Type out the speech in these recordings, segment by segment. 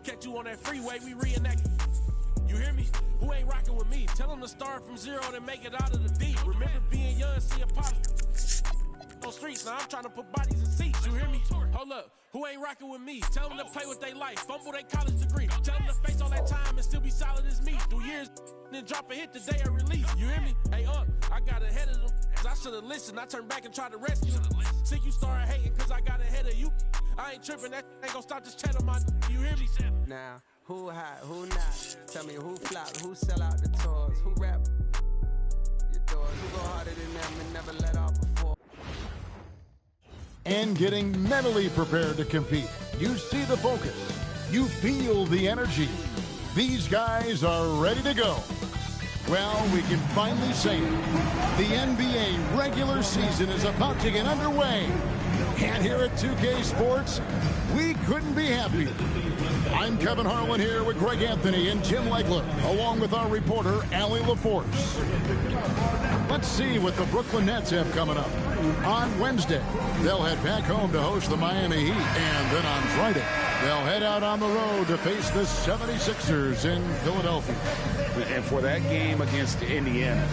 Catch you on that freeway, we reenact. You hear me? Who ain't rocking with me? Tell them to start from zero and make it out of the deep. Remember being young, seeing pop on streets. Now I'm trying to put bodies in seats. You hear me? Hold up. Who ain't rocking with me? Tell them to play with their life. Fumble their college degree. Tell them to face all that time and still be solid as me. Through years, then drop a hit the day of release. You hear me? Hey, I got ahead of them. Cause I should've listened. I turned back and tried to rescue them. Sick you started hating cause I got ahead of you. I ain't tripping. That ain't gonna stop this chat on my. You hear me? Now, who hot, who not? Tell me who flop, who sell out the tours, who rap your doors, who go harder than them and never let off before. And getting mentally prepared to compete. You see the focus. You feel the energy. These guys are ready to go. Well, we can finally say it. The NBA regular season is about to get underway. And here at 2K Sports, we couldn't be happier. I'm Kevin Harlan here with Greg Anthony and Jim Legler, along with our reporter, Allie LaForce. Let's see what the Brooklyn Nets have coming up. On Wednesday, they'll head back home to host the Miami Heat. And then on Friday, they'll head out on the road to face the 76ers in Philadelphia. And for that game against Indiana,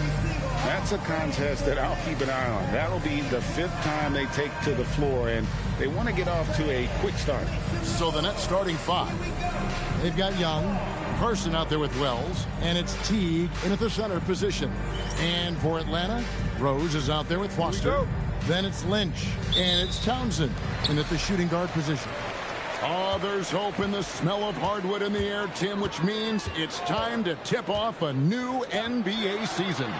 that's a contest that I'll keep an eye on. That'll be the 5th time they take to the floor, and they want to get off to a quick start. So the Nets starting 5. They've got Young, Carson out there with Wells, and it's Teague in at the center position. And for Atlanta, Rose is out there with Foster. Then it's Lynch, and it's Townsend in at the shooting guard position. Oh, there's hope in the smell of hardwood in the air, Tim, which means it's time to tip off a new NBA season.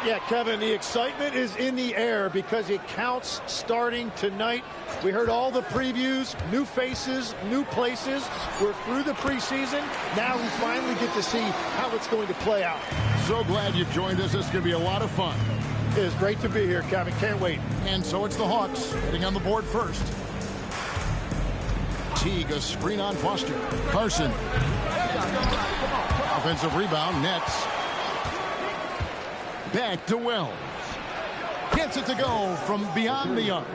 Yeah, Kevin, the excitement is in the air because it counts starting tonight. We heard all the previews, new faces, new places. We're through the preseason. Now we finally get to see how it's going to play out. So glad you've joined us. This is going to be a lot of fun. It is great to be here, Kevin. Can't wait. And so it's the Hawks hitting on the board first. Teague, a screen on Foster. Carson. Offensive rebound, Nets. Back to Wells. Gets it to go from beyond the arc.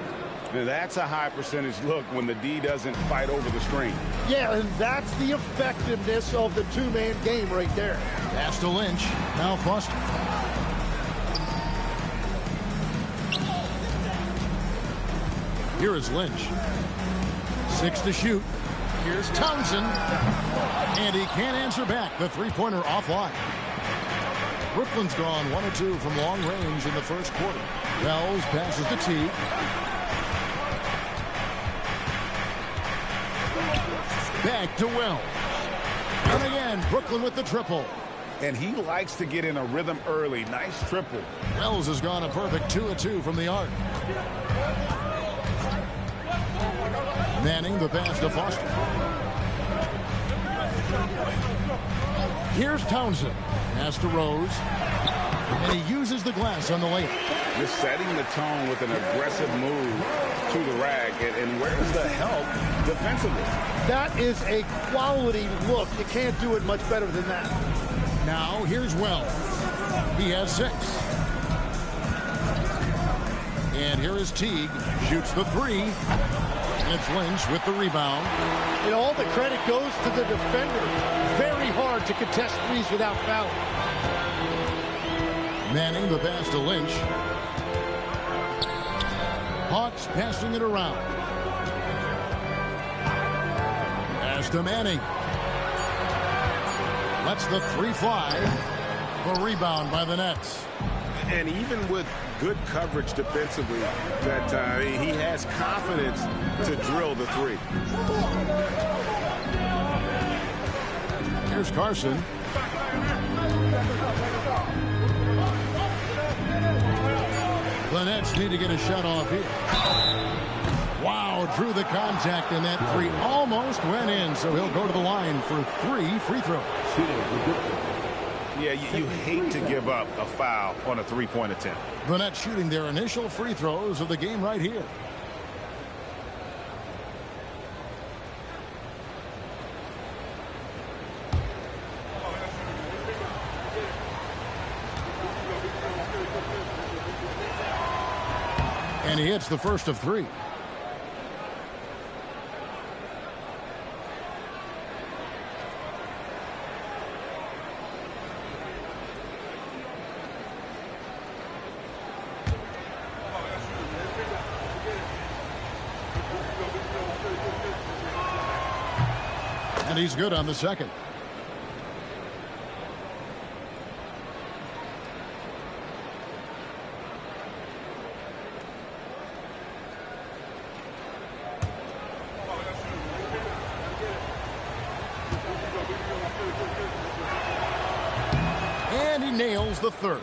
That's a high percentage look when the D doesn't fight over the screen. Yeah, and that's the effectiveness of the two-man game right there. Pass to Lynch. Now Foster. Here is Lynch. 6 to shoot. Here's Townsend. And he can't answer back. The three-pointer offline. Brooklyn's gone 1 of 2 from long range in the first quarter. Wells passes to Teague. Back to Wells. And again, Brooklyn with the triple. And he likes to get in a rhythm early. Nice triple. Wells has gone a perfect 2 of 2 from the arc. Manning the pass to Foster. Here's Townsend. Pass to Rose. And he uses the glass on the layup. Just setting the tone with an aggressive move to the rack. And where's the help defensively? That is a quality look. You can't do it much better than that. Now here's Wells. He has 6. And here is Teague. Shoots the 3. And it's Lynch with the rebound. And all the credit goes to the defender. Very hard to contest threes without fouling. Manning the pass to Lynch. Hawks passing it around. Pass to Manning. Lets the 3 fly. The rebound by the Nets. And even with good coverage defensively, that he has confidence to drill the 3. Here's Carson. The Nets need to get a shot off here. Wow, drew the contact, and that 3 almost went in, so he'll go to the line for 3 free throws. Yeah, you hate to give up a foul on a 3-point attempt. The Nets shooting their initial free throws of the game right here. And he hits the first of 3. And he's good on the second. And he nails the third.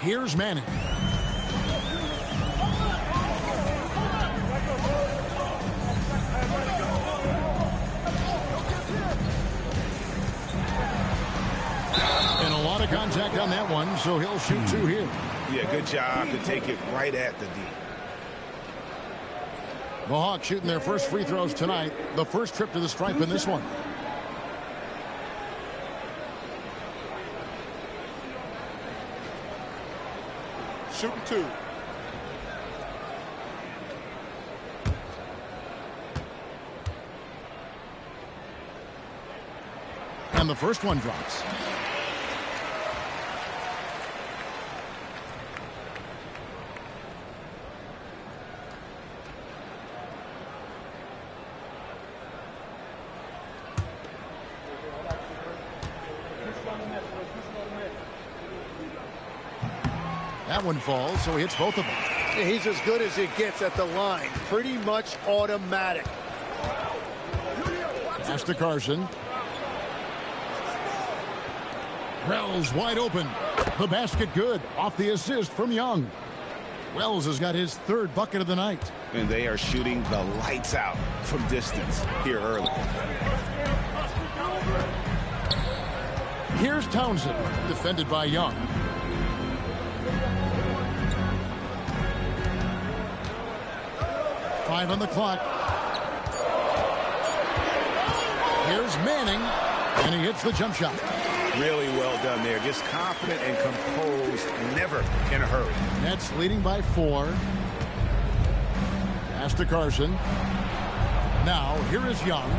Here's Manning. And a lot of contact on that one, so he'll shoot two here. Yeah, good job to take it right at the D. The Hawks shooting their first free throws tonight. The first trip to the stripe in this one. Shooting two. And the first one drops. That one falls, so he hits both of them. He's as good as it gets at the line. Pretty much automatic. Pass to Carson. Wells wide open. The basket good. Off the assist from Young. Wells has got his third bucket of the night. And they are shooting the lights out from distance here early. Here's Townsend, defended by Young. Five on the clock. Here's Manning, and he hits the jump shot. Really well done there. Just confident and composed, never in a hurry. Nets leading by 4. Pass to Carson. Now, here is Young.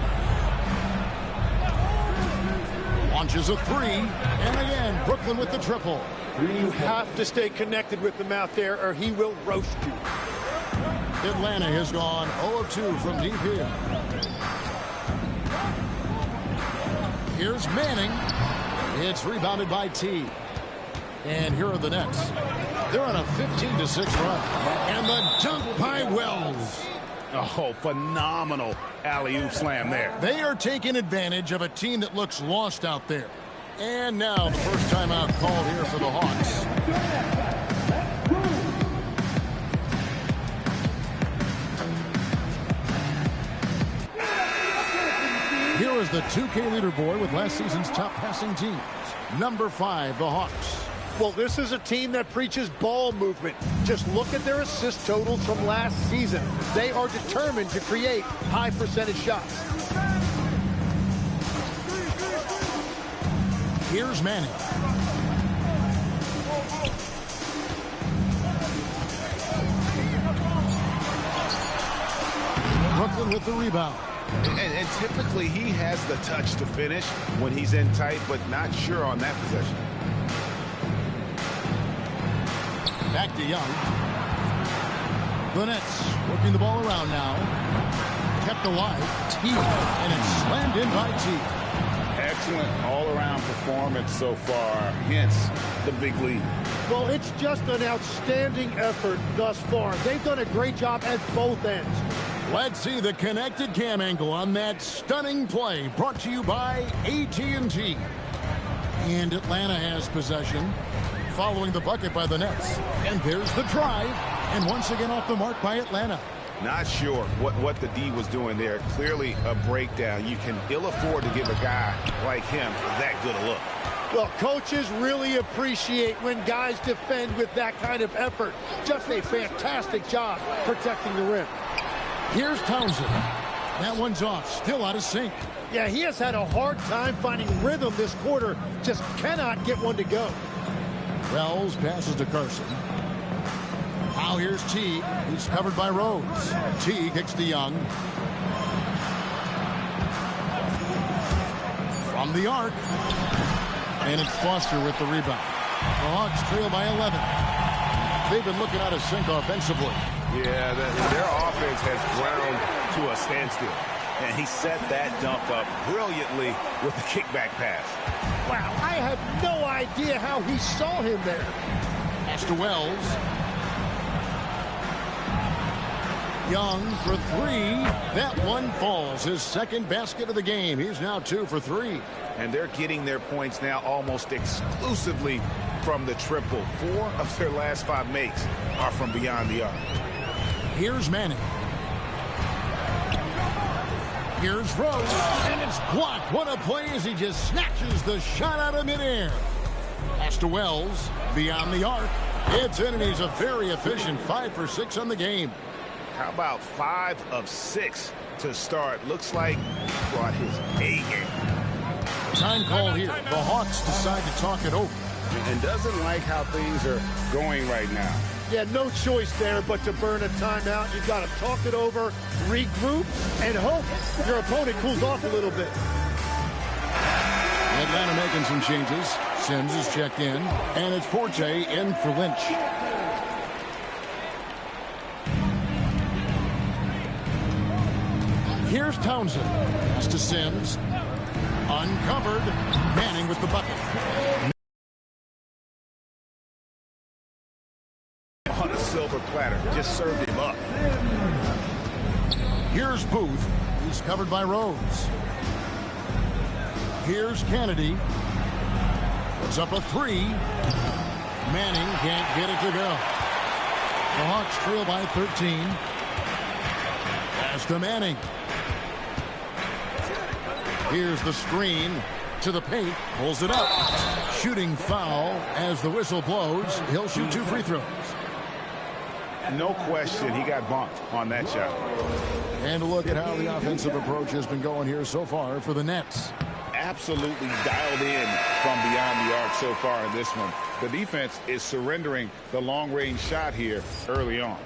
Launches a three, and again, Brooklyn with the triple. You have to stay connected with him out there, or he will roast you. Atlanta has gone 0 of 2 from deep here. Here's Manning. It's rebounded by T. And here are the Nets. They're on a 15-6 run. And the dunk by Wells. Oh, phenomenal alley-oop slam there. They are taking advantage of a team that looks lost out there. And now the first timeout called here for the Hawks. Here is the 2K leaderboard with last season's top passing teams. Number 5, the Hawks. Well, this is a team that preaches ball movement. Just look at their assist totals from last season. They are determined to create high percentage shots. Here's Manning. Brooklyn with the rebound. And typically he has the touch to finish when he's in tight, but not sure on that possession. Back to Young. The Nets working the ball around now. Kept alive. T. And it's slammed in by T. Excellent all-around performance so far, hence the big lead. Well, it's just an outstanding effort thus far. They've done a great job at both ends. Let's see the connected cam angle on that stunning play, brought to you by AT&T. And Atlanta has possession, following the bucket by the Nets. And there's the drive, and once again off the mark by Atlanta. Not sure what the D was doing there. Clearly a breakdown. You can ill afford to give a guy like him that good a look. Well, coaches really appreciate when guys defend with that kind of effort. Just a fantastic job protecting the rim. Here's Townsend. That one's off, still out of sync. Yeah, he has had a hard time finding rhythm this quarter. Just cannot get one to go. Wells passes to Carson. Now here's T. He's covered by Rhodes. T kicks to Young. From the arc. And it's Foster with the rebound. The Hawks trail by 11. They've been looking out of sync offensively. Yeah, their offense has ground to a standstill. And he set that dunk up brilliantly with the kickback pass. Wow, I have no idea how he saw him there. Pass to Wells. Young for three. That one falls. His second basket of the game. He's now 2 for 3. And they're getting their points now almost exclusively from the triple. 4 of their last 5 makes are from beyond the arc. Here's Manning. Here's Rose, and it's blocked. What a play as he just snatches the shot out of midair. Pass to Wells, beyond the arc. It's in, and he's a very efficient 5 for 6 on the game. How about 5 of 6 to start? Looks like he brought his A game. Time call here. The Hawks decide to talk it over. And doesn't like how things are going right now. Yeah, no choice there but to burn a timeout. You've got to talk it over, regroup, and hope your opponent cools off a little bit. Atlanta making some changes. Sims is checked in, and it's Forte in for Lynch. Here's Townsend. Pass to Sims. Uncovered. Manning with the bucket. On a silver platter. Just served him up. Here's Booth. He's covered by Rose. Here's Kennedy. Puts up a 3. Manning can't get it to go. The Hawks trail by 13. Pass to Manning. Here's the screen to the paint. Pulls it up. Shooting foul as the whistle blows. He'll shoot 2 free throws. No question, he got bumped on that shot. And a look at how the offensive approach has been going here so far for the Nets. Absolutely dialed in from beyond the arc so far in this one. The defense is surrendering the long-range shot here early on.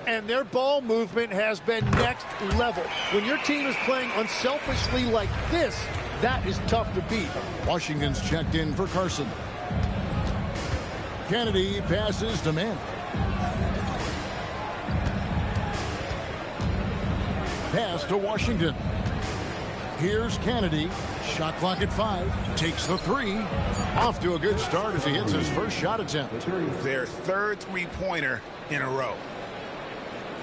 And their ball movement has been next level. When your team is playing unselfishly like this, that is tough to beat. Washington's checked in for Carson. Kennedy passes to Manning. Pass to Washington. Here's Kennedy. Shot clock at 5. Takes the 3. Off to a good start as he hits his first shot attempt. Their third three-pointer in a row.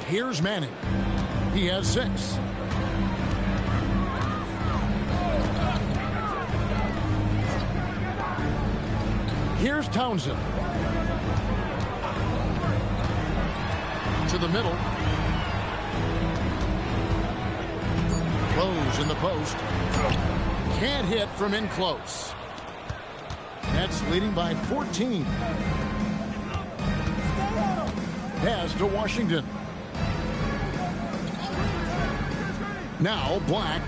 Here's Manning. He has 6. Here's Townsend. To the middle. Rose in the post. Can't hit from in close. Nets leading by 14. Pass to Washington. Now Black.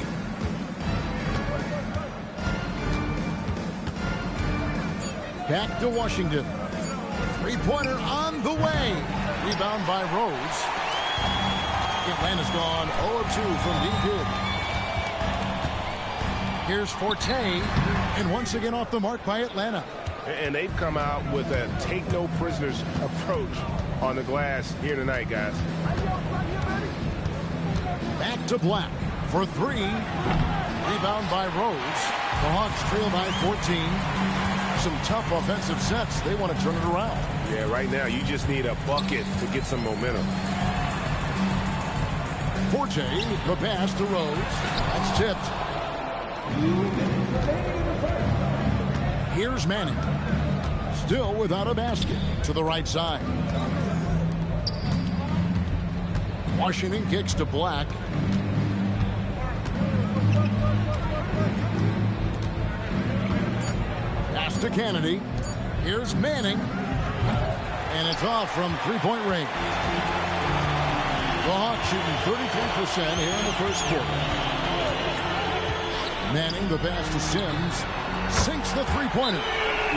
Back to Washington. Three-pointer on the way. Rebound by Rose. Atlanta's gone 0-2 from deep in. Here's Forte, and once again off the mark by Atlanta. And they've come out with a take-no-prisoners approach on the glass here tonight, guys. Back to Black for 3. Rebound by Rose. The Hawks trail by 14. Some tough offensive sets. They want to turn it around. Yeah, right now you just need a bucket to get some momentum. Forte, the pass to Rose. That's tipped. Here's Manning. Still without a basket. To the right side. Washington kicks to Black. Pass to Kennedy. Here's Manning. And it's off from three-point range. The Hawks shooting 33% here in the first quarter. Manning, the pass to Sims. Sinks the three-pointer.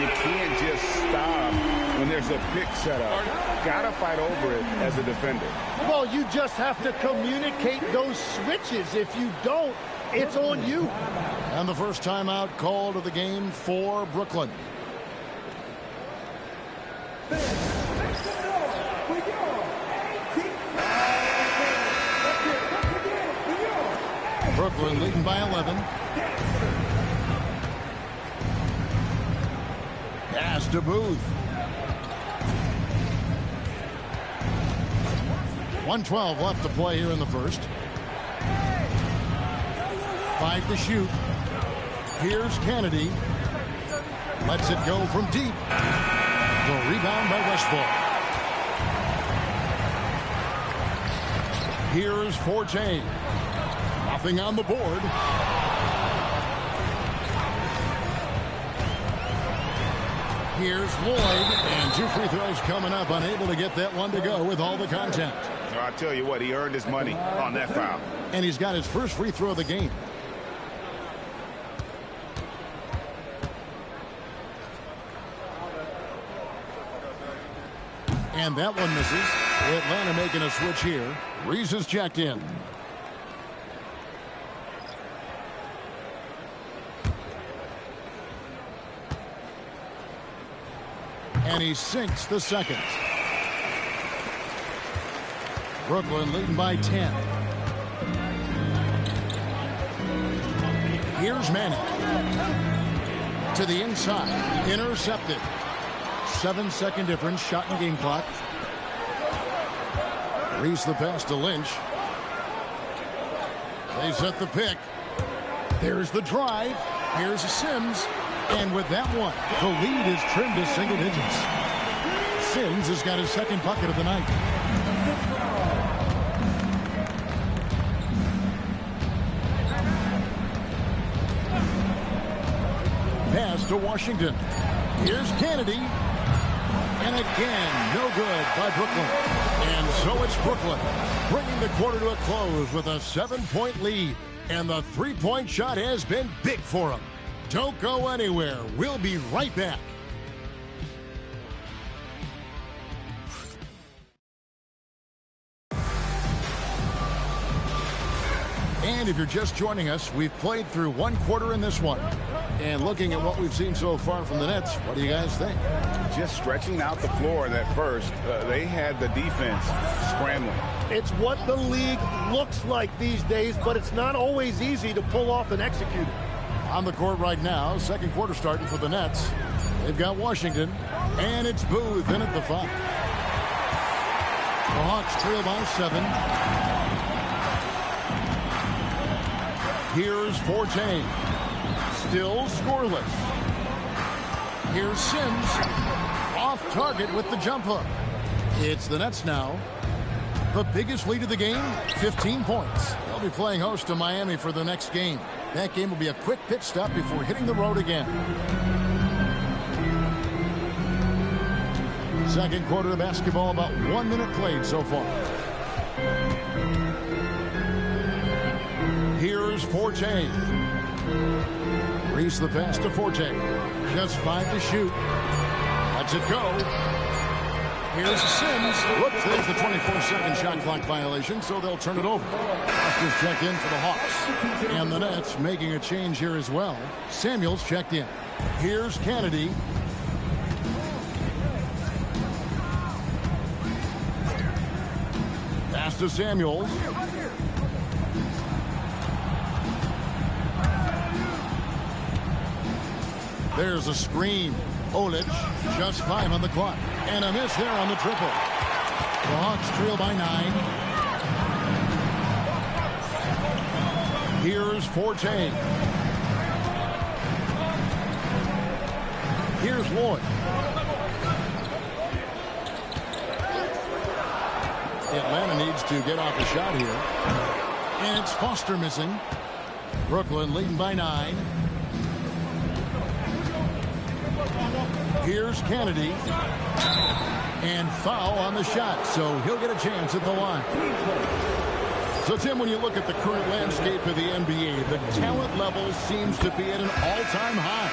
You can't just stop when there's a pick set up. Gotta fight over it as a defender. Well, you just have to communicate those switches. If you don't, it's on you. And the first timeout called of the game for Brooklyn. Brooklyn leading by 11. Pass to Booth. 1:12 left to play here in the first. 5 to shoot. Here's Kennedy. Lets it go from deep. The rebound by Westbrook. Here's Forte. Nothing on the board. Here's Lloyd, and 2 free throws coming up. Unable to get that one to go with all the contact. I tell you what, he earned his money on that foul. And he's got his first free throw of the game. And that one misses. Atlanta making a switch here. Reese is checked in. And he sinks the second. Brooklyn leading by 10. Here's Manning. To the inside. Intercepted. 7-second difference. Shot and game clock. Reese the pass to Lynch. They set the pick. There's the drive. Here's Sims. And with that one, the lead is trimmed to single digits. Sims has got his second bucket of the night. Pass to Washington. Here's Kennedy. And again, no good by Brooklyn. And so it's Brooklyn bringing the quarter to a close with a 7-point lead. And the three-point shot has been big for them. Don't go anywhere. We'll be right back. And if you're just joining us, we've played through one quarter in this one. And looking at what we've seen so far from the Nets, what do you guys think? Just stretching out the floor in that first. They had the defense scrambling. It's what the league looks like these days, but it's not always easy to pull off and execute it. On the court right now, second quarter starting for the Nets. They've got Washington, and it's Booth in at the 5. The Hawks trail by 7. Here's Forte. Still scoreless. Here's Sims. Off target with the jump hook. It's the Nets now. The biggest lead of the game, 15 points. They'll be playing host to Miami for the next game. That game will be a quick pit stop before hitting the road again. Second quarter of basketball, about 1 minute played so far. Here's Forte. Reese the pass to Forte. Just 5 to shoot. Lets it go. Here's Sims. Whoops, there's the 24-second shot clock violation, so they'll turn it over. Foster's checked in for the Hawks. And the Nets making a change here as well. Samuels checked in. Here's Kennedy. Pass to Samuels. There's a screen. Olic, just 5 on the clock. And a miss there on the triple. The Hawks trail by 9. Here's Forte. Here's Lloyd. Atlanta needs to get off a shot here. And it's Foster missing. Brooklyn leading by 9. Here's Kennedy. And foul on the shot, so he'll get a chance at the line. So, Tim, when you look at the current landscape of the NBA, the talent level seems to be at an all-time high.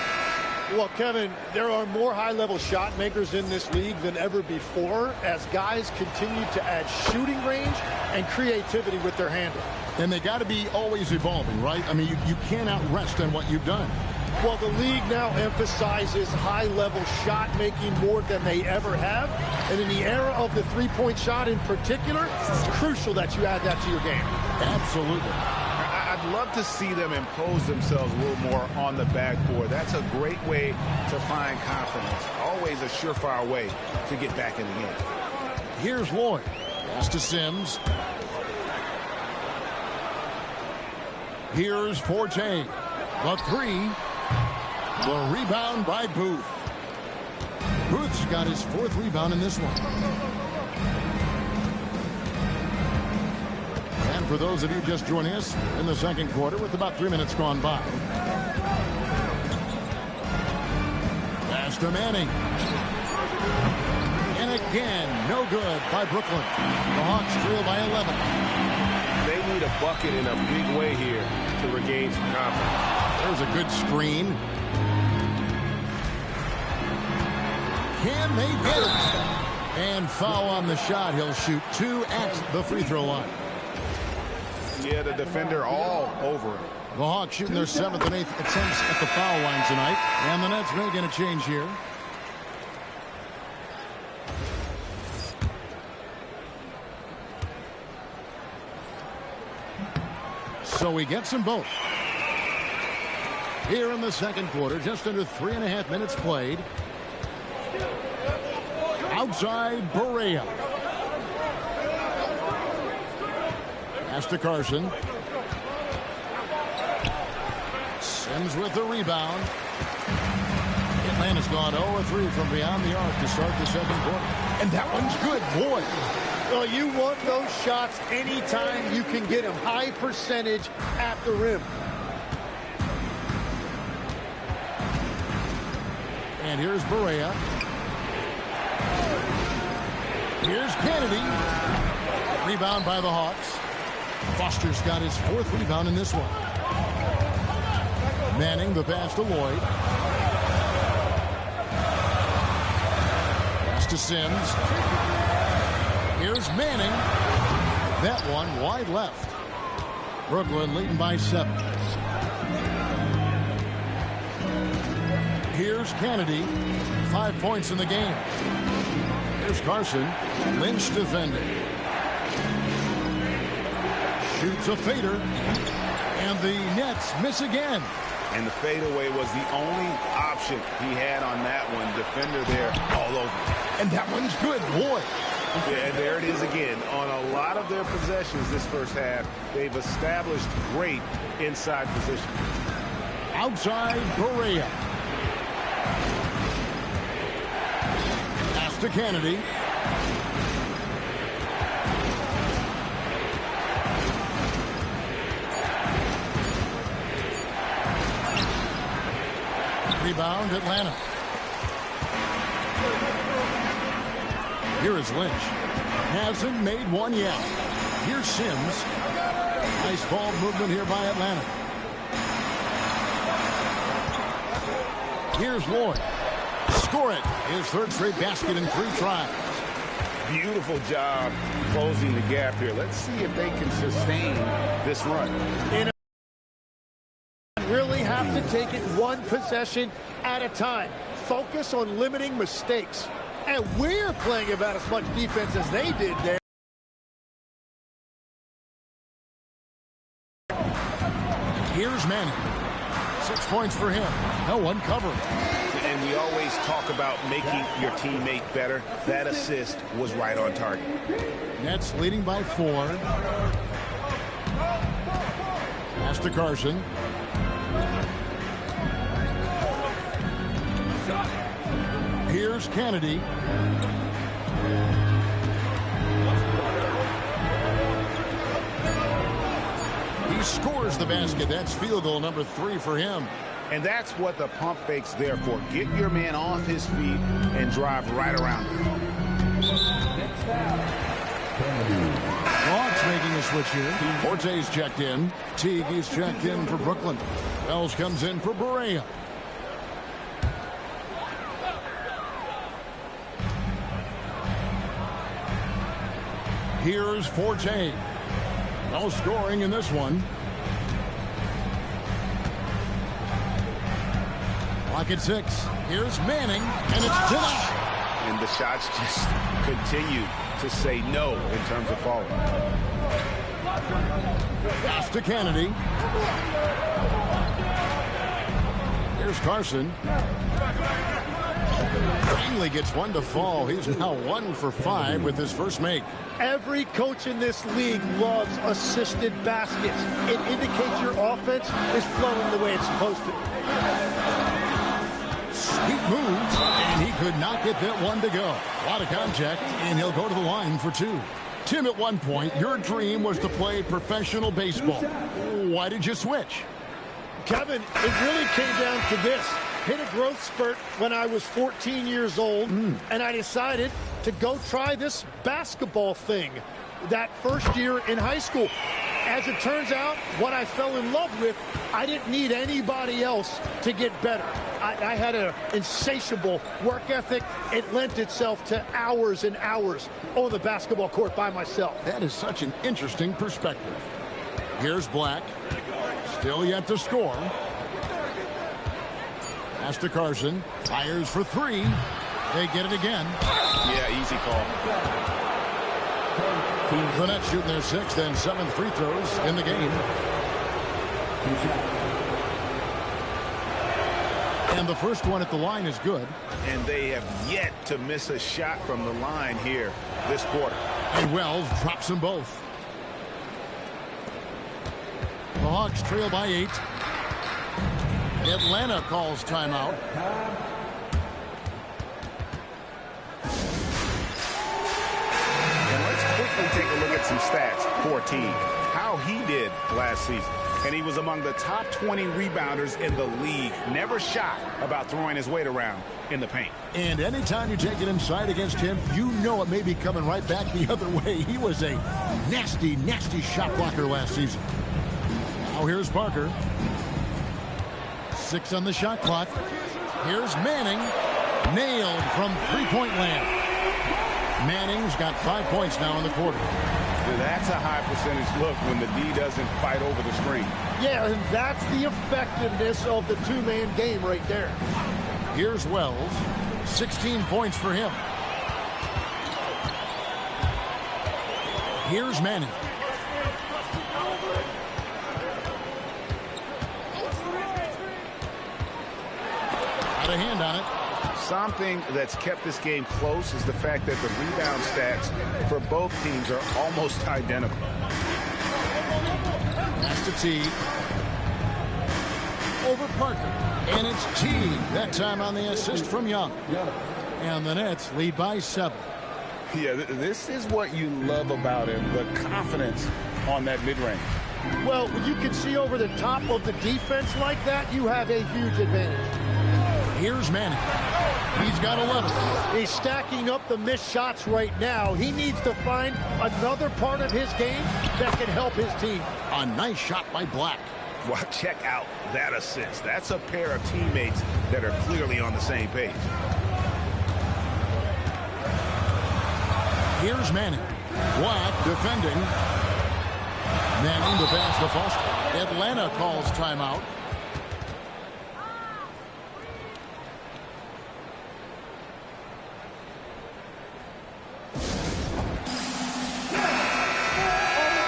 Well, Kevin, there are more high-level shot makers in this league than ever before as guys continue to add shooting range and creativity with their handle. And they got to be always evolving, right? I mean, you cannot rest on what you've done. Well, the league now emphasizes high-level shot making more than they ever have. And in the era of the three-point shot in particular, it's crucial that you add that to your game. Absolutely. I I'd love to see them impose themselves a little more on the backboard. That's a great way to find confidence. Always a surefire way to get back in the game. Here's Lloyd. Pass to Sims. Here's Forte. The three. The rebound by Booth. Booth's got his 4th rebound in this one. And for those of you just joining us in the second quarter with about 3 minutes gone by. Pass to Manning. And again, no good by Brooklyn. The Hawks trail by 11. They need a bucket in a big way here to regain some confidence. There's a good screen. Can they get it? And foul on the shot. He'll shoot 2 at the free throw line. Yeah, the defender all over it. The Hawks shooting their 7th and 8th attempts at the foul line tonight. And the Nets making a change here. So we get them both. Here in the second quarter, just under 3.5 minutes played. Outside, Barea. Pass to Carson. Sims with the rebound. Atlanta's gone 0-3 from beyond the arc to start the second quarter. And that one's good, boy. Well, you want those shots anytime you can get them. High percentage at the rim. And here's Barea. Here's Kennedy. Rebound by the Hawks. Foster's got his 4th rebound in this one. Manning the pass to Lloyd. Pass to Sims. Here's Manning. That one wide left. Brooklyn leading by 7. Here's Kennedy. 5 points in the game. Here's Carson. Lynch defending. Shoots a fader. And the Nets miss again. And the fadeaway was the only option he had on that one. Defender there all over. And that one's good, boy. Yeah, there it is again. On a lot of their possessions this first half, they've established great inside position. Outside, Barea. Pass to Kennedy. Rebound, Atlanta. Here is Lynch. Hasn't made one yet. Here's Sims. Nice ball movement here by Atlanta. Here's Lloyd. Score it. His 3rd straight basket in 3 tries. Beautiful job closing the gap here. Let's see if they can sustain this run. Really have to take it one possession at a time. Focus on limiting mistakes. And we're playing about as much defense as they did there. Here's Manning. 6 points for him. No one covering. And we always talk about making your teammate better. That assist was right on target. Nets leading by 4. Pass to Carson. Here's Kennedy. He scores the basket. That's field goal number 3 for him. And that's what the pump fake's there for. Get your man off his feet and drive right around him. Hawks making a switch here. Forte's checked in. Teague is checked in for Brooklyn. Wells comes in for Barea. Here's Forte. No scoring in this one. Clock at 6. Here's Manning, and it's denied. And the shots just continue to say no in terms of falling. Pass to Kennedy. Here's Carson. Finally gets one to fall. He's now 1 for 5 with his first make. Every coach in this league loves assisted baskets. It indicates your offense is flowing the way it's supposed to. Sweet moves, and he could not get that one to go. A lot of contact, and he'll go to the line for 2. Tim, at one point, your dream was to play professional baseball. Why did you switch? Kevin, it really came down to this. Hit a growth spurt when I was 14 years old, and I decided to go try this basketball thing that first year in high school. As it turns out, what I fell in love with, I didn't need anybody else to get better. I had an insatiable work ethic. It lent itself to hours and hours on the basketball court by myself. That is such an interesting perspective. Here's Black. Still yet to score. Pass to Carson. Fires for 3. They get it again. Yeah, easy call. The Nets shooting their 6th and 7th free throws in the game. And the first one at the line is good. And they have yet to miss a shot from the line here this quarter. And Wells drops them both. The Hawks trail by 8. Atlanta calls timeout. And let's quickly take a look at some stats for Teague. How he did last season. And he was among the top 20 rebounders in the league. Never shy about throwing his weight around in the paint. And anytime you take it inside against him, you know it may be coming right back the other way. He was a nasty, nasty shot blocker last season. Now here's Parker. 6 on the shot clock. Here's Manning. Nailed from three-point land. Manning's got 5 points now in the quarter. That's a high percentage look when the D doesn't fight over the screen. Yeah, and that's the effectiveness of the two-man game right there. Here's Wells. 16 points for him. Here's Manning. Got a hand on it. Something that's kept this game close is the fact that the rebound stats for both teams are almost identical. Pass to Teague. Over Parker. And it's Teague. That time on the assist from Young. And the Nets lead by 7. Yeah, this is what you love about him, the confidence on that mid-range. Well, when you can see over the top of the defense like that, you have a huge advantage. Here's Manning. He's got 11. He's stacking up the missed shots right now. He needs to find another part of his game that can help his team. A nice shot by Black. Well, check out that assist. That's a pair of teammates that are clearly on the same page. Here's Manning. Black defending. Manning the pass to Foster. Atlanta calls timeout.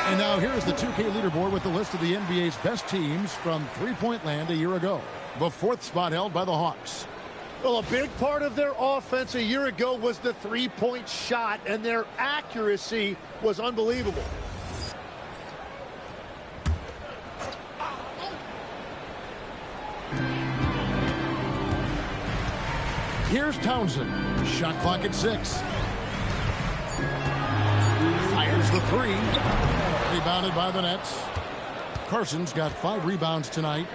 And now here's the 2K leaderboard with the list of the NBA's best teams from three-point land a year ago. The 4th spot held by the Hawks. Well, a big part of their offense a year ago was the three-point shot, and their accuracy was unbelievable. Here's Townsend. Shot clock at 6. Fires the 3. Rebounded by the Nets. Carson's got 5 rebounds tonight.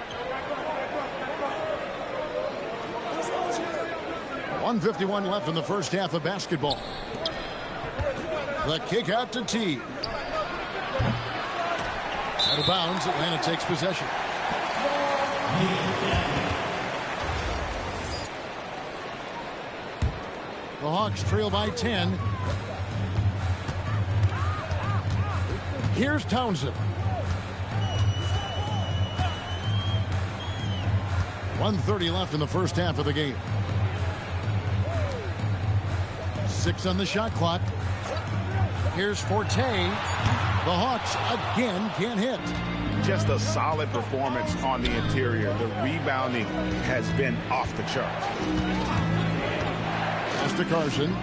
1:51 left in the first half of basketball. The kick out to Teague. Out of bounds, Atlanta takes possession. The Hawks trail by 10. Here's Townsend. 1:30 left in the first half of the game. 6 on the shot clock. Here's Forte. The Hawks again can't hit. just a solid performance on the interior. The rebounding has been off the charts. Pass to Carson.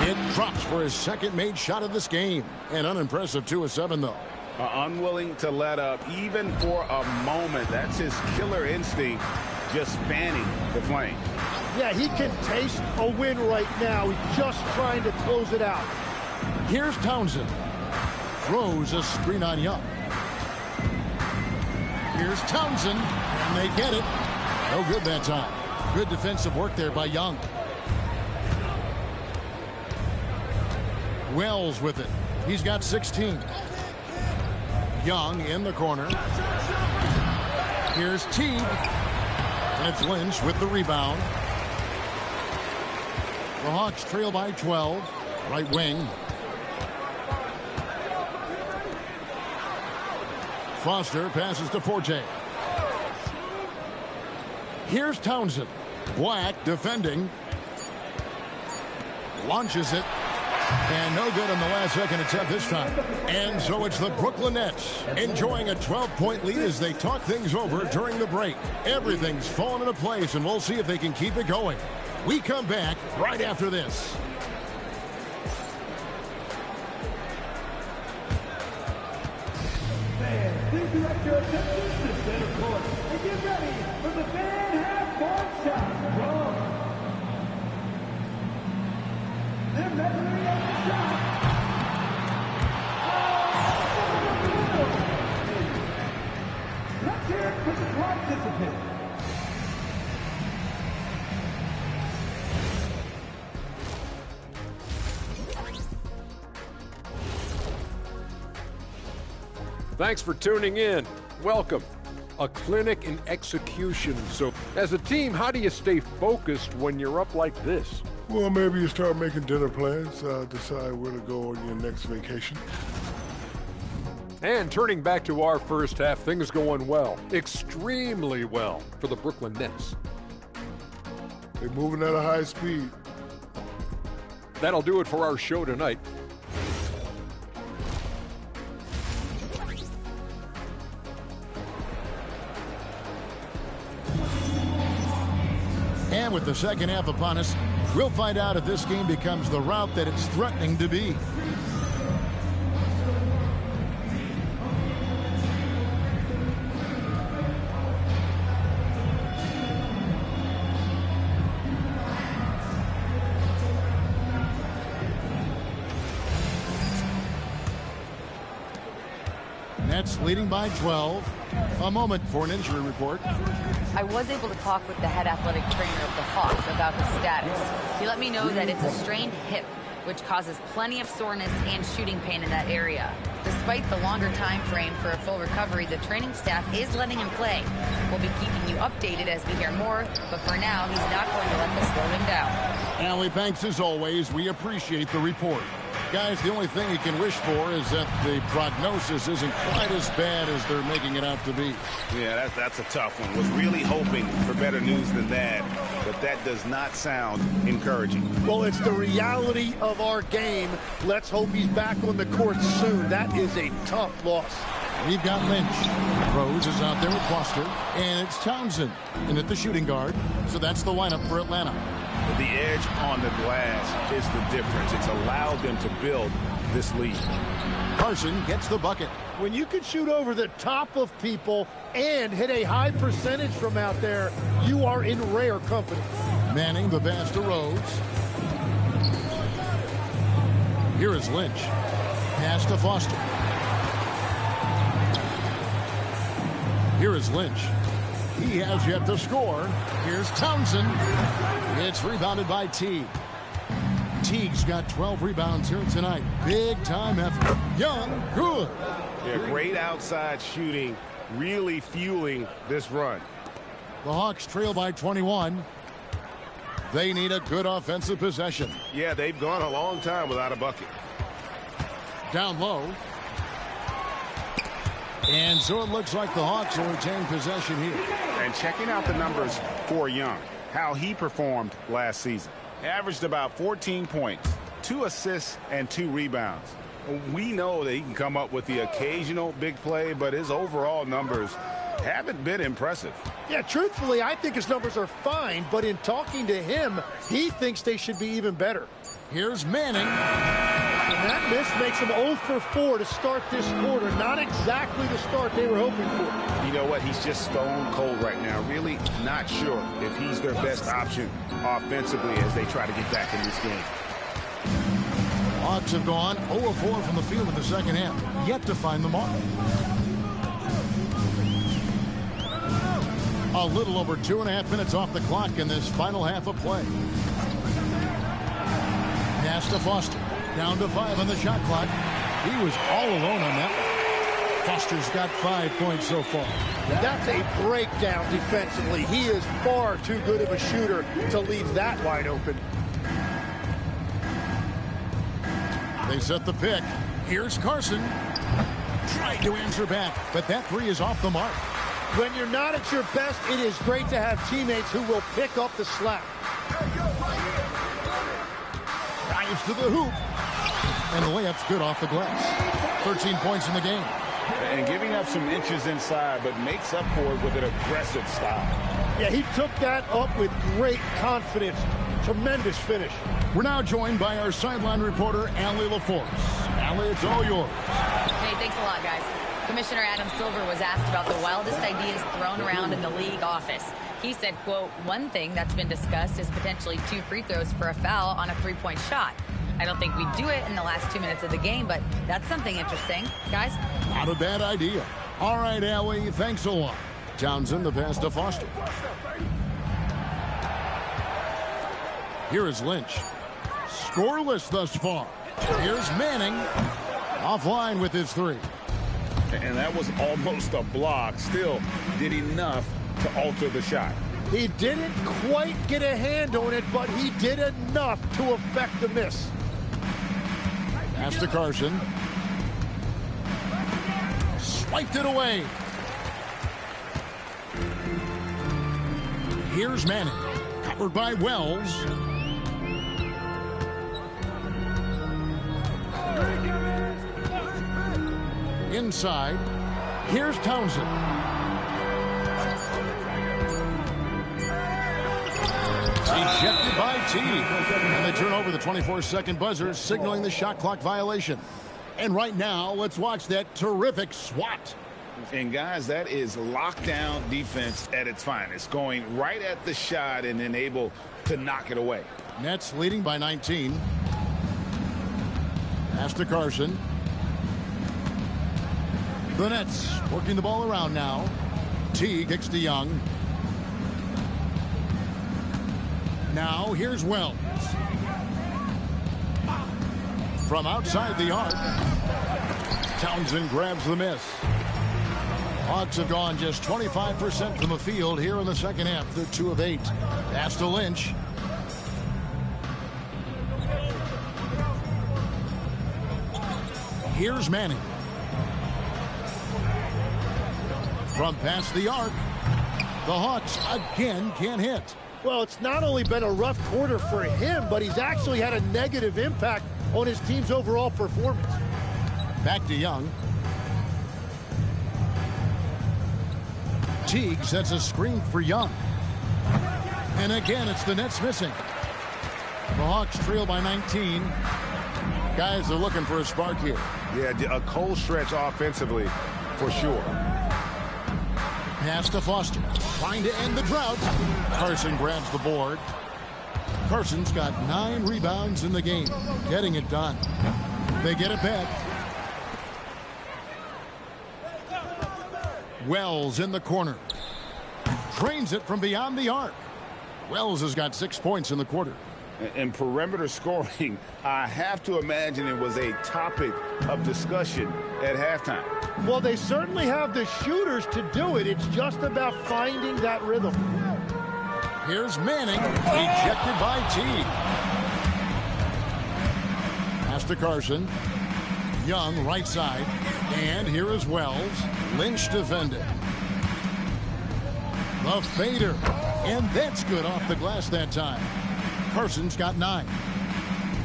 It drops for his second made shot of this game. An unimpressive 2 of 7, though. Unwilling to let up even for a moment. That's his killer instinct, just fanning the flame. Yeah, he can taste a win right now. He's just trying to close it out. Here's Townsend. Throws a screen on Young. Here's Townsend, and they get it. No good that time. Good defensive work there by Young. Wells with it. He's got 16. Young in the corner. Here's Teague. And it's Lynch with the rebound. The Hawks trail by 12. Right wing. Foster passes to Forte. Here's Townsend. Black defending. Launches it. And no good on the last second attempt this time. And so it's the Brooklyn Nets enjoying a 12-point lead as they talk things over during the break. Everything's fallen into place, and we'll see if they can keep it going. We come back right after this. Fans, please direct your attention to center court and get ready for the fan half-court shot. They're measuring up the shot. Let's hear it for the participants. Thanks for tuning in. Welcome. A clinic in execution. So, as a team, how do you stay focused when you're up like this? Well, maybe you start making dinner plans, decide where to go on your next vacation. And turning back to our first half, things going well. Extremely well for the Brooklyn Nets. They're moving at a high speed. That'll do it for our show tonight. And with the second half upon us, we'll find out if this game becomes the route that it's threatening to be. Nets leading by 12. A moment for an injury report. I was able to talk with the head athletic trainer of the Hawks about his status. He let me know that it's a strained hip, which causes plenty of soreness and shooting pain in that area. Despite the longer time frame for a full recovery, the training staff is letting him play. We'll be keeping you updated as we hear more, but for now, he's not going to let this slow him down. Allie, thanks as always. We appreciate the report. Guys, the only thing you can wish for is that the prognosis isn't quite as bad as they're making it out to be. Yeah, that's a tough one. Was really hoping for better news than that, but that does not sound encouraging. Well, it's the reality of our game. Let's hope he's back on the court soon. That is a tough loss. We've got Lynch. Rose is out there with Foster, and it's Townsend in at the shooting guard. So that's the lineup for Atlanta. The edge on the glass is the difference. It's allowed them to build this lead. Carson gets the bucket. When you can shoot over the top of people and hit a high percentage from out there, you are in rare company. Manning the pass to Rose. Here is Lynch. Pass to Foster. Here is Lynch. He has yet to score. Here's Townsend. It's rebounded by Teague. Teague's got 12 rebounds here tonight. Big time effort. Young, good. Yeah, great outside shooting, really fueling this run. The Hawks trail by 21. They need a good offensive possession. Yeah, they've gone a long time without a bucket. Down low. And so it looks like the Hawks will retain possession here. And checking out the numbers for Young, how he performed last season. Averaged about 14 points, 2 assists, and 2 rebounds. We know that he can come up with the occasional big play, but his overall numbers haven't been impressive. Yeah, truthfully, I think his numbers are fine, but in talking to him, he thinks they should be even better. Here's Manning. And that miss makes him 0 for 4 to start this quarter. Not exactly the start they were hoping for. You know what? He's just stone cold right now. Really not sure if he's their best option offensively as they try to get back in this game. Hawks have gone 0 of 4 from the field in the second half. Yet to find the mark. A little over 2.5 minutes off the clock in this final half of play. Pass to Foster. Down to 5 on the shot clock. He was all alone on that one. Foster's got 5 points so far. That's a breakdown defensively. He is far too good of a shooter to leave that wide open. They set the pick. Here's Carson. Tried to answer back, but that three is off the mark. When you're not at your best, it is great to have teammates who will pick up the slack. Drives to the hoop. And the layup's good off the glass. 13 points in the game. And giving up some inches inside, but makes up for it with an aggressive style. Yeah, he took that up with great confidence. Tremendous finish. We're now joined by our sideline reporter, Allie LaForce. Allie, it's all yours. Hey, thanks a lot, guys. Commissioner Adam Silver was asked about the wildest ideas thrown around in the league office. He said, quote, one thing that's been discussed is potentially 2 free throws for a foul on a 3-point shot. I don't think we'd do it in the last 2 minutes of the game, but that's something interesting. Guys? Not a bad idea. All right, Allie, thanks a lot. Townsend, the pass to Foster. Here is Lynch. Scoreless thus far. Here's Manning. Offline with his three. And that was almost a block. Still did enough to alter the shot. He didn't quite get a hand on it, but he did enough to affect the miss. Pass to Carson. Swiped it away. Here's Manning. Covered by Wells. Inside. Here's Townsend. Ejected by T. And they turn over the 24-second buzzer, signaling the shot clock violation. And right now, let's watch that terrific swat. And guys, that is lockdown defense at its finest. Going right at the shot and then able to knock it away. Nets leading by 19. Pass to Carson. The Nets working the ball around now. T kicks to Young. Now here's Wells. From outside the arc. Townsend grabs the miss. Hawks have gone just 25% from the field here in the second half. They're 2 of 8. Pass to Lynch. Here's Manning. From past the arc, the Hawks again can't hit. Well, it's not only been a rough quarter for him, but he's actually had a negative impact on his team's overall performance. Back to Young. Teague sets a screen for Young. And again, it's the Nets missing. The Hawks trail by 19. Guys are looking for a spark here. Yeah, a cold stretch offensively for sure. Pass to Foster. Trying to end the drought. Carson grabs the board. Carson's got 9 rebounds in the game. Getting it done. They get it back. Wells in the corner. Drains it from beyond the arc. Wells has got 6 points in the quarter. And perimeter scoring, I have to imagine it was a topic of discussion at halftime. Well, they certainly have the shooters to do it. It's just about finding that rhythm. Here's Manning, ejected by T. Pass to Carson. Young, right side. And here is Wells. Lynch defended. The fader. And that's good off the glass that time. Carson's got 9.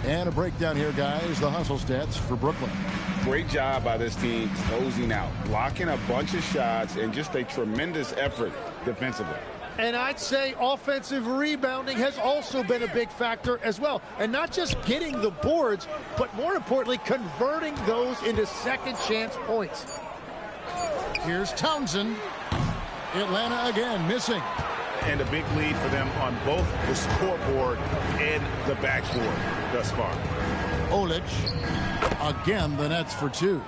And a breakdown here, guys. The hustle stats for Brooklyn. Great job by this team closing out, blocking a bunch of shots, and just a tremendous effort defensively. And I'd say offensive rebounding has also been a big factor as well. And not just getting the boards, but more importantly, converting those into second chance points. Here's Townsend. Atlanta again missing. And a big lead for them on both the scoreboard and the backboard thus far. Olic. Again, the Nets for 2.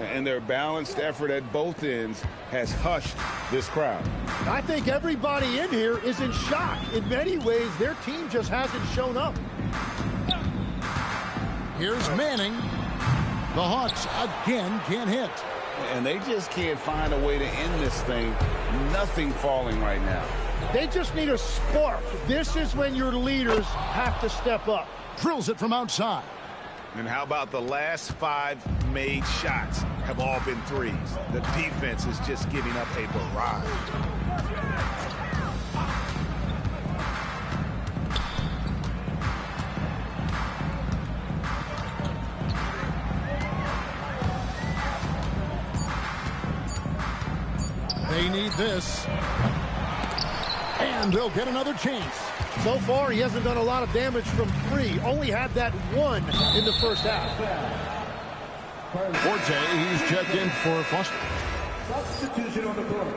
And their balanced effort at both ends has hushed this crowd. I think everybody in here is in shock. In many ways, their team just hasn't shown up. Here's Manning. The Hawks again can't hit. And they just can't find a way to end this thing. Nothing falling right now. They just need a spark. This is when your leaders have to step up. Drills it from outside. And how about the last 5 made shots have all been threes? The defense is just giving up a barrage. They need this. And they'll get another chance. So far, he hasn't done a lot of damage from 3. Only had that 1 in the first half. Forte, he's checked in for Foster. Substitution on the court.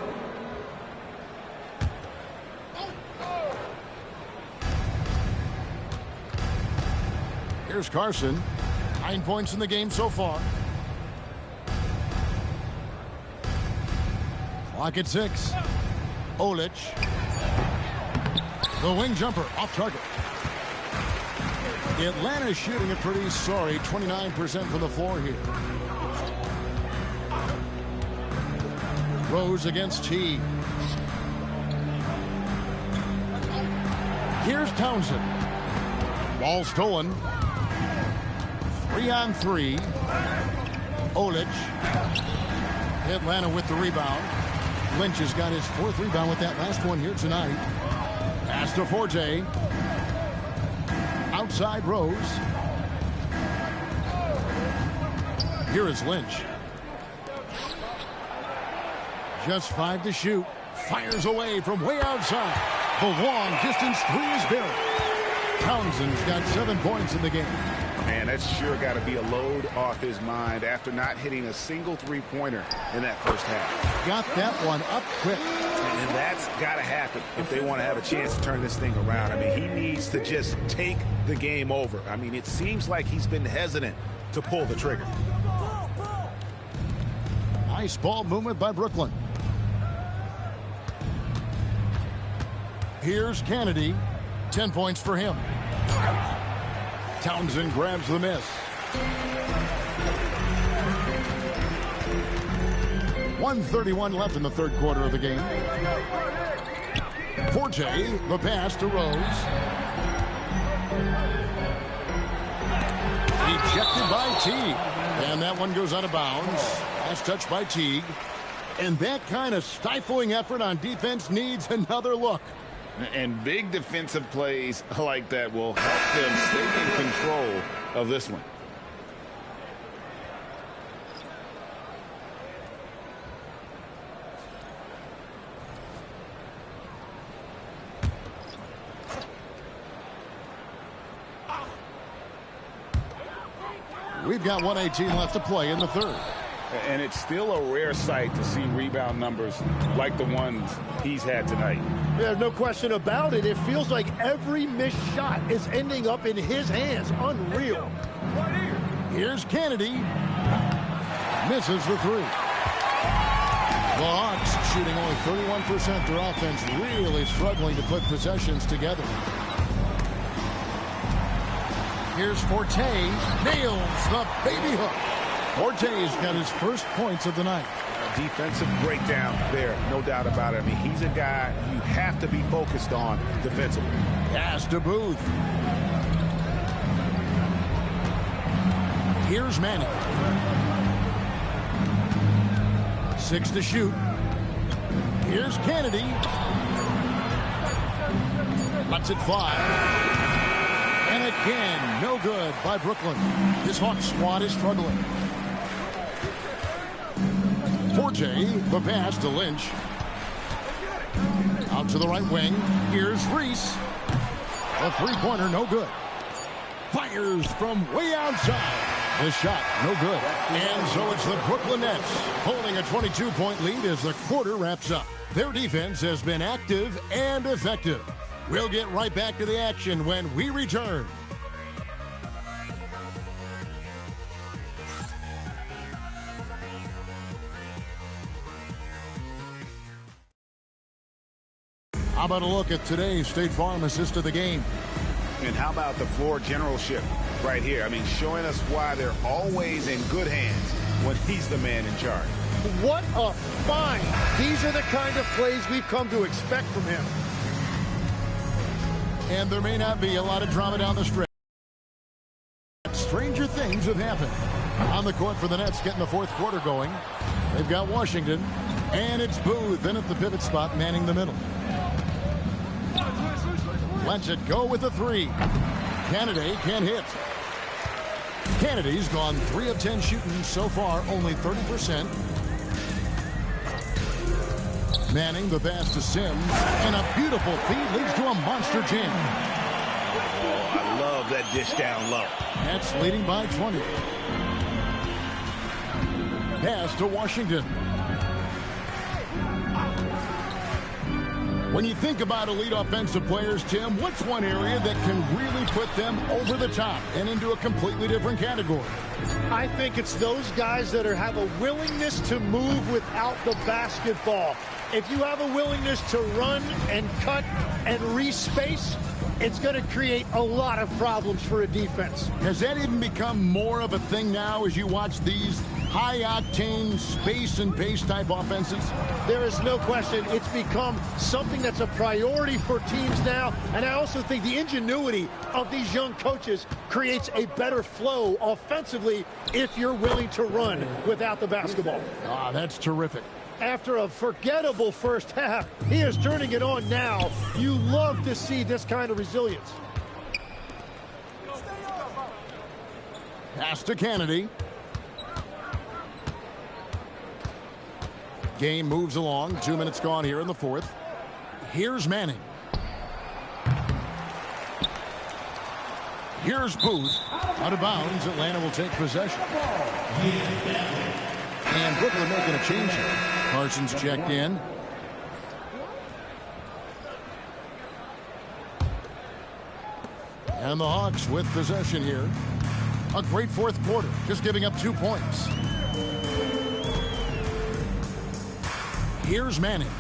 Here's Carson. 9 points in the game so far. Clock at 6. Olic. The wing jumper off target. Atlanta's shooting a pretty sorry 29% from the floor here. Rose against Teague. Here's Townsend. Ball stolen. 3-on-3. Olic. Atlanta with the rebound. Lynch has got his 4th rebound with that last one here tonight. Pass to Forte. Outside Rose. Here is Lynch. Just 5 to shoot. Fires away from way outside. The long distance 3 is buried. Townsend's got 7 points in the game. Man, that's sure got to be a load off his mind after not hitting a single 3-pointer in that first half. Got that one up quick. And that's got to happen if they want to have a chance to turn this thing around. I mean, he needs to just take the game over. I mean, it seems like he's been hesitant to pull the trigger. Nice ball movement by Brooklyn. Here's Kennedy. 10 points for him. Townsend grabs the miss. 1:31 left in the third quarter of the game. Forte, the pass to Rose. Ejected by Teague. And that one goes out of bounds. Last touch by Teague. And that kind of stifling effort on defense needs another look. And big defensive plays like that will help them stay in control of this one. We've got 1:18 left to play in the third. And it's still a rare sight to see rebound numbers like the ones he's had tonight. Yeah, no question about it. It feels like every missed shot is ending up in his hands. Unreal. Here's Kennedy. Misses the 3. The Hawks shooting only 31%. Their offense really struggling to put possessions together. Here's Forte. Nails the baby hook. Forte's got his first points of the night. A defensive breakdown there, no doubt about it. I mean, he's a guy you have to be focused on defensively. Pass to Booth. Here's Manning. 6 to shoot. Here's Kennedy. Lets it fly. And it Again, no good by Brooklyn. This Hawks squad is struggling. Forte, the pass to Lynch. Out to the right wing. Here's Reese. A three-pointer, no good. Fires from way outside. The shot, no good. And so it's the Brooklyn Nets holding a 22-point lead as the quarter wraps up. Their defense has been active and effective. We'll get right back to the action when we return. How about a look at today's State Farm assist of the game? And how about the floor generalship right here? I mean, showing us why they're always in good hands when he's the man in charge. What a find. These are the kind of plays we've come to expect from him. And there may not be a lot of drama down the stretch. Stranger things have happened. On the court for the Nets, getting the fourth quarter going. They've got Washington, and it's Booth in at the pivot spot, manning the middle. Lets it go with the three. Kennedy can't hit. Kennedy's gone 3 of 10 shooting so far, only 30%. Manning the pass to Sims, and a beautiful feed leads to a monster jam. Oh, I love that dish down low. Nets leading by 20. Pass to Washington. When you think about elite offensive players, Tim, what's one area that can really put them over the top and into a completely different category? I think it's those guys that have a willingness to move without the basketball. If you have a willingness to run and cut and re-space, it's going to create a lot of problems for a defense. Has that even become more of a thing now as you watch these high-octane space and pace type offenses? There is no question. It's become something that's a priority for teams now. And I also think the ingenuity of these young coaches creates a better flow offensively if you're willing to run without the basketball. Ah, that's terrific. After a forgettable first half, he is turning it on now. You love to see this kind of resilience. Pass to Kennedy. Game moves along. 2 minutes gone here in the fourth. Here's Manning. Here's Booth. Out of bounds. Atlanta will take possession. And Brooklyn making a change here. Carson's checked in. And the Hawks with possession here. A great fourth quarter. Just giving up 2 points. Here's Manning.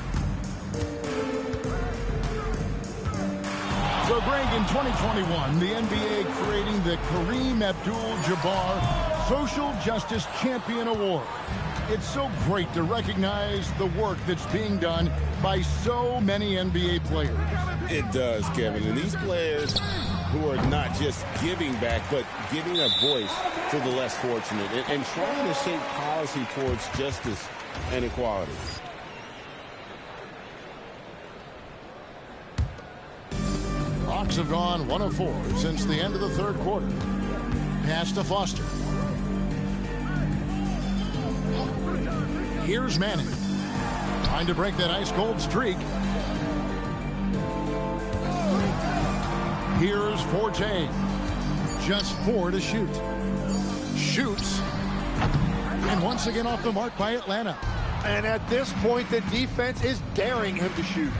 So, Greg, in 2021, the NBA creating the Kareem Abdul-Jabbar Social Justice Champion Award. It's so great to recognize the work that's being done by so many NBA players. It does, Kevin. And these players who are not just giving back, but giving a voice to the less fortunate and trying to shape policy towards justice and equality. Hawks have gone 1 of 4 since the end of the third quarter. Pass to Foster. Here's Manning. Trying to break that ice-cold streak. Here's Forte. Just 4 to shoot. Shoots. And once again off the mark by Atlanta. And at this point, the defense is daring him to shoot.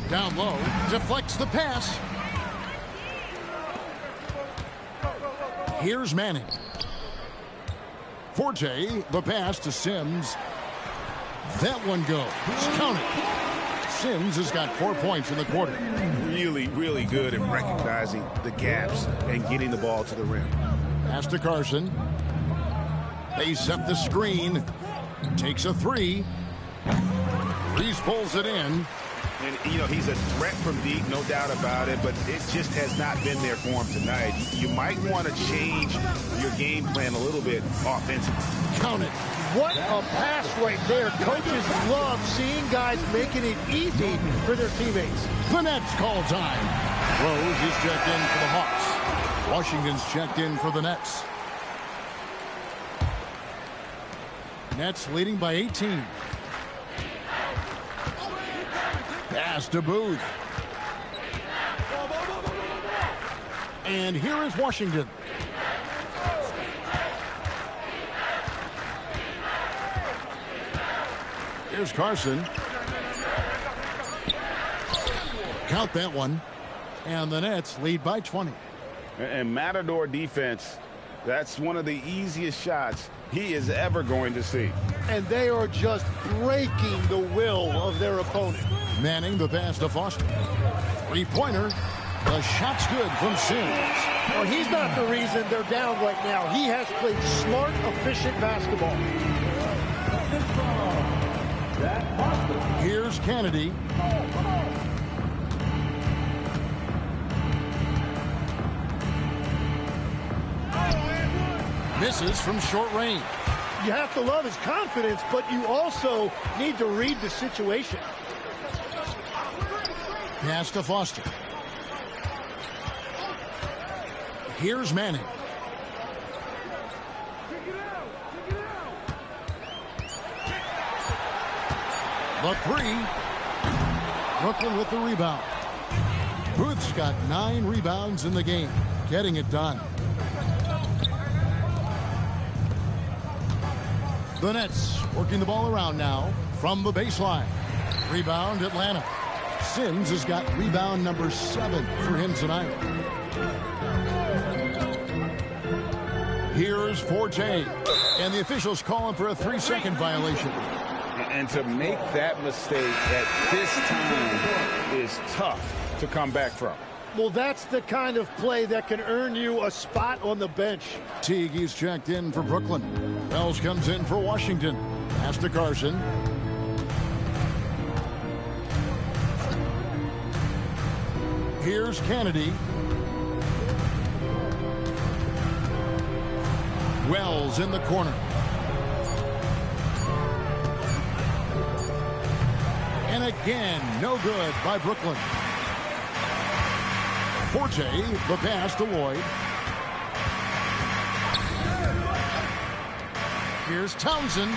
Down low. Deflects the pass. Here's Manning. Forte, the pass to Sims. That one goes. Count it. Sims has got 4 points in the quarter. Really, really good at recognizing the gaps and getting the ball to the rim. Pass to Carson. They set the screen. Takes a 3. Reese pulls it in. And, you know, he's a threat from deep, no doubt about it, but it just has not been there for him tonight. You might want to change your game plan a little bit offensively. Count it. What a pass right there. Coaches love seeing guys making it easy for their teammates. The Nets call time. Rose is checked in for the Hawks. Washington's checked in for the Nets. Nets leading by 18. Pass to Booth. And here is Washington. Here's Carson. Count that one. And the Nets lead by 20. And Matador defense, that's one of the easiest shots he is ever going to see. And they are just breaking the will of their opponent. Manning the pass to Foster. Three-pointer. The shot's good from Sims. Well, he's not the reason they're down right now. He has played smart, efficient basketball. Here's Kennedy. Misses from short range. You have to love his confidence, but you also need to read the situation. Pass to Foster. Here's Manning. The three. Brooklyn with the rebound. Booth's got 9 rebounds in the game, getting it done. The Nets working the ball around now from the baseline. Rebound Atlanta. Sims has got rebound number 7 for him tonight. Here's Forte. And the officials calling for a 3-second violation. And to make that mistake at this time is tough to come back from. Well, that's the kind of play that can earn you a spot on the bench. Teague, he's checked in for Brooklyn. Wells comes in for Washington. Pass to Carson. Here's Kennedy. Wells in the corner. And again, no good by Brooklyn. Forte, the pass to Lloyd. Here's Townsend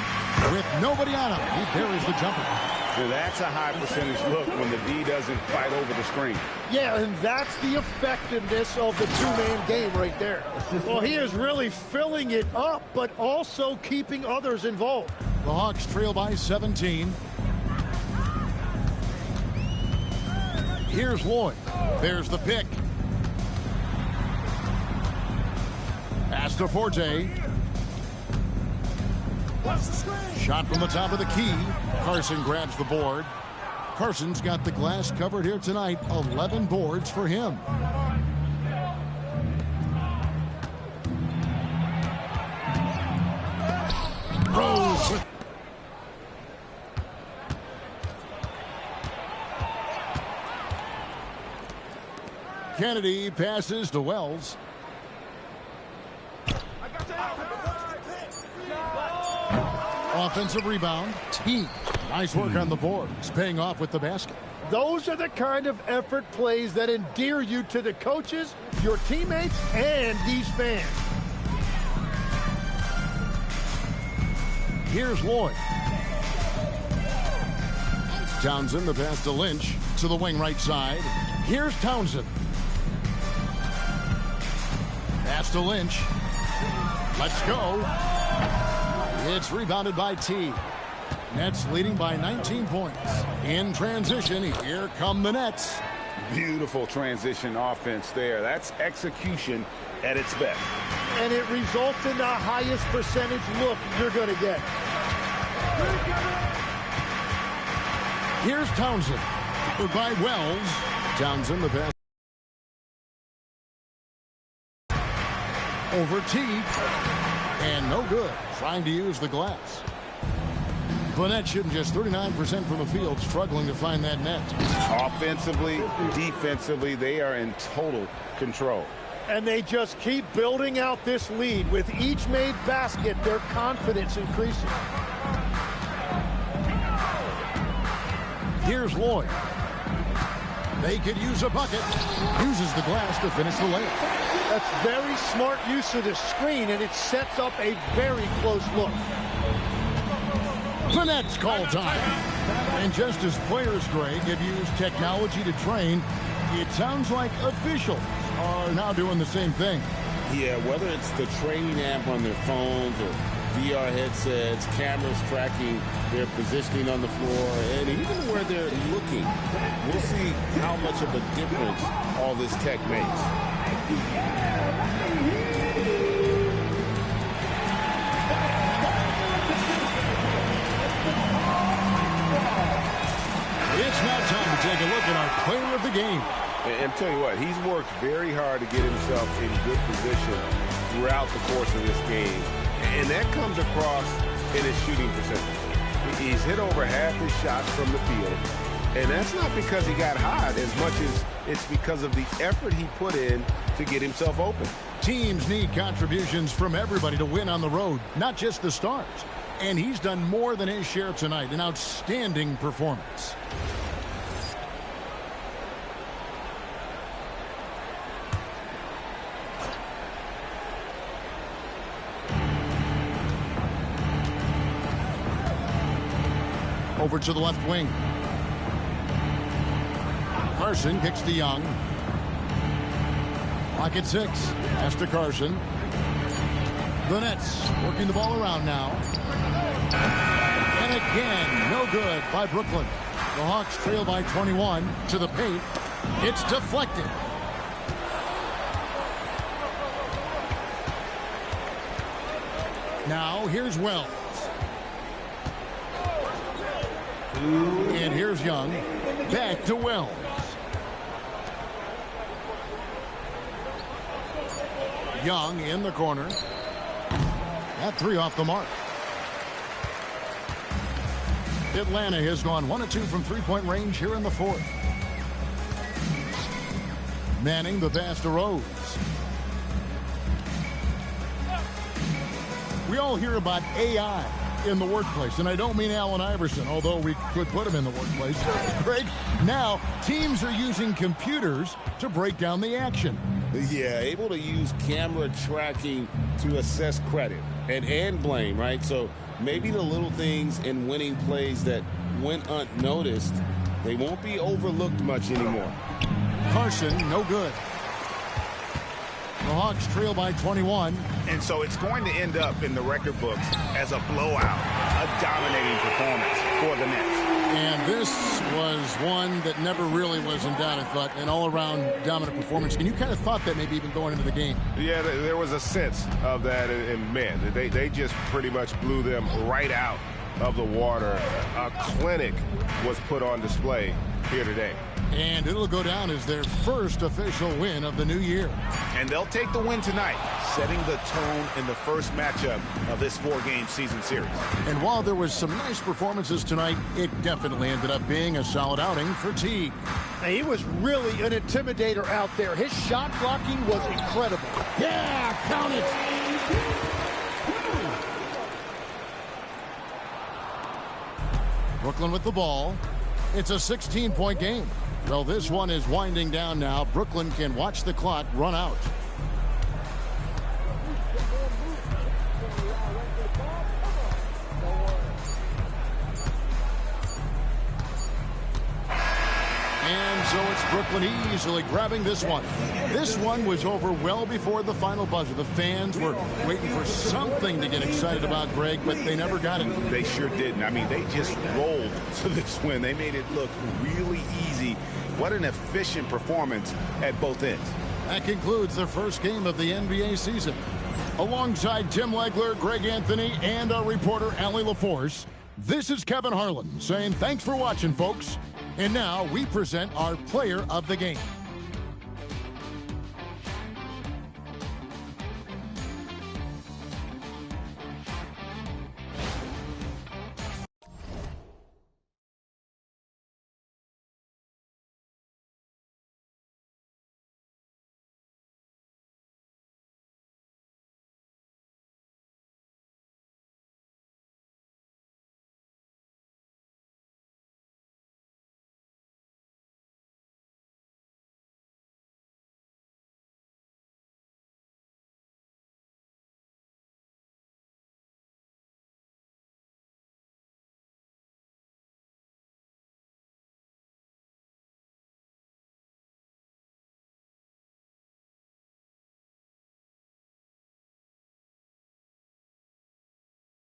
with nobody on him. He buries the jumper. So that's a high percentage look when the D doesn't fight over the screen. Yeah, and that's the effectiveness of the two-man game right there. Well, he is really filling it up, but also keeping others involved. The Hawks trail by 17. Here's Lloyd. There's the pick. Pass to Forte. Shot from the top of the key. Carson grabs the board. Carson's got the glass covered here tonight. 11 boards for him. Rose. Kennedy passes to Wells. Offensive rebound. Teague. Nice work on the board. It's paying off with the basket. Those are the kind of effort plays that endear you to the coaches, your teammates, and these fans. Here's Lloyd. Townsend, the pass to Lynch. To the wing right side. Here's Townsend. Pass to Lynch. Let's go. It's rebounded by T. Nets leading by 19 points. In transition, here come the Nets. Beautiful transition offense there. That's execution at its best. And it results in the highest percentage look you're going to get. Here's Townsend. By Wells. Townsend, the pass. Over Teague. And no good. Trying to use the glass. Burnett shooting just 39% from the field, struggling to find that net. Offensively, defensively, they are in total control. And they just keep building out this lead. With each made basket, their confidence increases. Here's Lloyd. They could use a bucket. Uses the glass to finish the layup. That's very smart use of the screen, and it sets up a very close look. The Nets call time. And just as players, Greg, have used technology to train, it sounds like officials are now doing the same thing. Yeah, whether it's the training app on their phones or VR headsets, cameras tracking their positioning on the floor, and even where they're looking, we'll see how much of a difference all this tech makes. It's now time to take a look at our player of the game. And tell you what, he's worked very hard to get himself in good position throughout the course of this game. And that comes across in his shooting percentage. He's hit over half his shots from the field. And that's not because he got hot as much as it's because of the effort he put in to get himself open. Teams need contributions from everybody to win on the road, not just the stars. And he's done more than his share tonight. An outstanding performance. Over to the left wing. Carson kicks to Young. Clock at 6. Pass to Carson. The Nets working the ball around now. And again, no good by Brooklyn. The Hawks trail by 21 to the paint. It's deflected. Now here's Wells. And here's Young. Back to Wells. Young in the corner. That three off the mark. Atlanta has gone 1 of 2 from three-point range here in the fourth. Manning the pass to Rose. We all hear about AI in the workplace, and I don't mean Allen Iverson, although we could put him in the workplace. Greg, now teams are using computers to break down the action. Yeah, able to use camera tracking to assess credit and blame, right? So maybe the little things in winning plays that went unnoticed, they won't be overlooked much anymore. Carson, no good. The Hawks trail by 21. And so it's going to end up in the record books as a blowout, a dominating performance for the Nets. And this was one that never really was in doubt, I thought, an all-around dominant performance. And you kind of thought that maybe even going into the game. Yeah, there was a sense of that, and man, they just pretty much blew them right out of the water. A clinic was put on display here today. And it'll go down as their first official win of the new year. And they'll take the win tonight, setting the tone in the first matchup of this 4-game season series. And while there was some nice performances tonight, it definitely ended up being a solid outing for Teague. He was really an intimidator out there. His shot blocking was incredible. Yeah, count it. Brooklyn with the ball. It's a 16-point game. Well, this one is winding down now. Brooklyn can watch the clock run out. And so it's Brooklyn easily grabbing this one. This one was over well before the final buzzer. The fans were waiting for something to get excited about, Greg, but they never got it. They sure didn't. I mean, they just rolled to this win. They made it look really easy. What an efficient performance at both ends. That concludes the first game of the NBA season. Alongside Tim Legler, Greg Anthony, and our reporter, Allie LaForce, this is Kevin Harlan saying thanks for watching, folks. And now we present our player of the game.